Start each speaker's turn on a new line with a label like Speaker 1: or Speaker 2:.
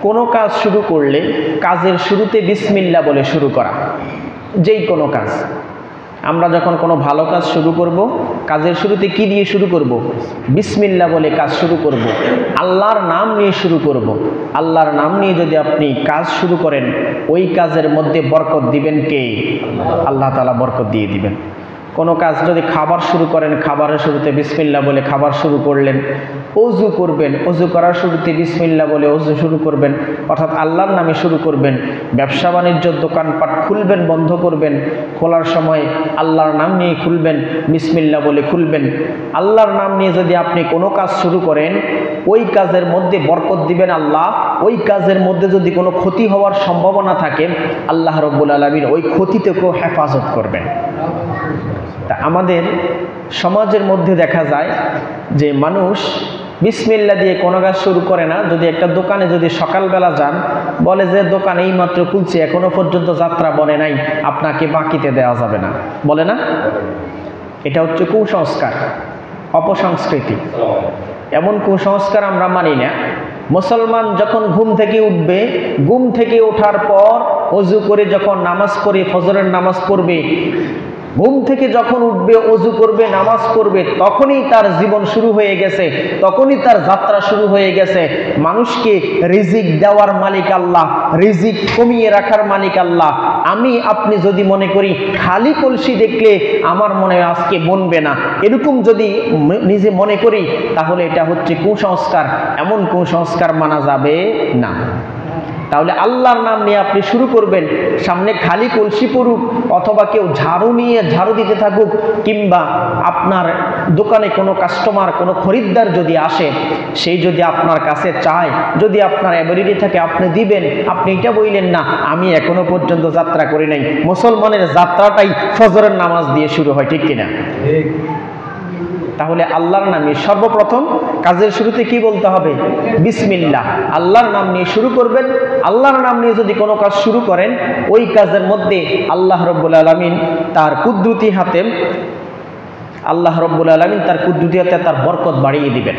Speaker 1: কোনো কাজ শুরু করলে কাজের শুরুতে বিসমিল্লাহ বলে শুরু করা। যেই কোনো কাজ, আমরা যখন কোনো ভালো কাজ শুরু করব, কাজের শুরুতে কি দিয়ে শুরু করব? বিসমিল্লাহ বলে কাজ শুরু করব, আল্লাহর নাম নিয়ে শুরু করব। আল্লাহর নাম নিয়ে যদি আপনি কাজ শুরু করেন, ওই কাজের মধ্যে বরকত দিবেন কে? আল্লাহ তাআলা বরকত দিয়ে দিবেন। কোনো কাজ যদি খাবার শুরু করেন, খাবারের শুরুতে বিসমিল্লাহ বলে খাবার শুরু করলেন। অজু করবেন, অজু করার শুরুতে বিসমিল্লাহ বলে অজু শুরু করবেন, অর্থাৎ আল্লাহর নামে শুরু করবেন। ব্যবসা বাণিজ্য দোকানপাট খুলবেন, বন্ধ করবেন, খোলার সময় আল্লাহর নাম নিয়ে খুলবেন, বিসমিল্লাহ বলে খুলবেন। আল্লাহর নাম নিয়ে যদি আপনি কোনো কাজ শুরু করেন, ওই কাজের মধ্যে বরকত দিবেন আল্লাহ। ওই কাজের মধ্যে যদি কোনো ক্ষতি হওয়ার সম্ভাবনা থাকে, আল্লাহ রাব্বুল আলামিন ওই ক্ষতি থেকেও হেফাজত করবেন। তা আমাদের সমাজের মধ্যে দেখা যায় যে মানুষ বিসমিল্লাহ দিয়ে কোনো কাজ শুরু করে না। যদি একটা দোকানে যদি সকালবেলা যান, বলে যে দোকান এই মাত্র খুলছে, এখনো পর্যন্ত যাত্রা বনে নাই, আপনাকে বাকিতে দেওয়া যাবে না, বলে না? এটা হচ্ছে কুসংস্কার, অপসংস্কৃতি। এমন কুসংস্কার আমরা মানি না। মুসলমান যখন ঘুম থেকে উঠবে, ঘুম থেকে ওঠার পর ওযু করে যখন নামাজ পড়ে, ফজরের নামাজ পড়বে, ঘুম থেকে যখন উঠবে, ওযু করবে, নামাজ পড়বে, তখনই তার জীবন শুরু হয়ে গেছে, তখনই তার যাত্রা শুরু হয়ে গেছে। মানুষকে রিজিক দেওয়ার মালিক আল্লাহ, রিজিক কমিয়ে রাখার মালিক আল্লাহ। আমি আপনি যদি মনে করি খালি কলসি দেখলে আমার মনে হয় আজকে বনবে না, এরকম যদি নিজে মনে করি, তাহলে এটা হচ্ছে কুসংস্কার। এমন কুসংস্কার মানা যাবে না। তাহলে আল্লাহর নাম নিয়ে আপনি শুরু করবেন, সামনে খালি কলসি পড়ুক, অথবা কেউ ঝাড়ু নিয়ে ঝাড়ু দিতে থাকুক, কিংবা আপনার দোকানে কোনো কাস্টমার, কোনো খরিদ্দার যদি আসে, সেই যদি আপনার কাছে চায়, যদি আপনার অ্যাবিলিটি থাকে আপনি দিবেন। আপনি এটা বললেন না আমি এখনো পর্যন্ত যাত্রা করি নাই। মুসলমানের যাত্রাটাই ফজরের নামাজ দিয়ে শুরু হয়, ঠিক কিনা? তাহলে আল্লাহর নামে সর্বপ্রথম কাজের শুরুতে কি বলতে হবে? বিসমিল্লাহ। আল্লাহর নাম নিয়ে শুরু করবেন। আল্লাহর নাম নিয়ে যদি কোনো কাজ শুরু করেন, ওই কাজের মধ্যে আল্লাহ রাব্বুল আলামিন তার কুদরতি হাতে, আল্লাহ রাব্বুল আলামিন তার কুদরতি হাতে তার বরকত বাড়িয়ে দিবেন।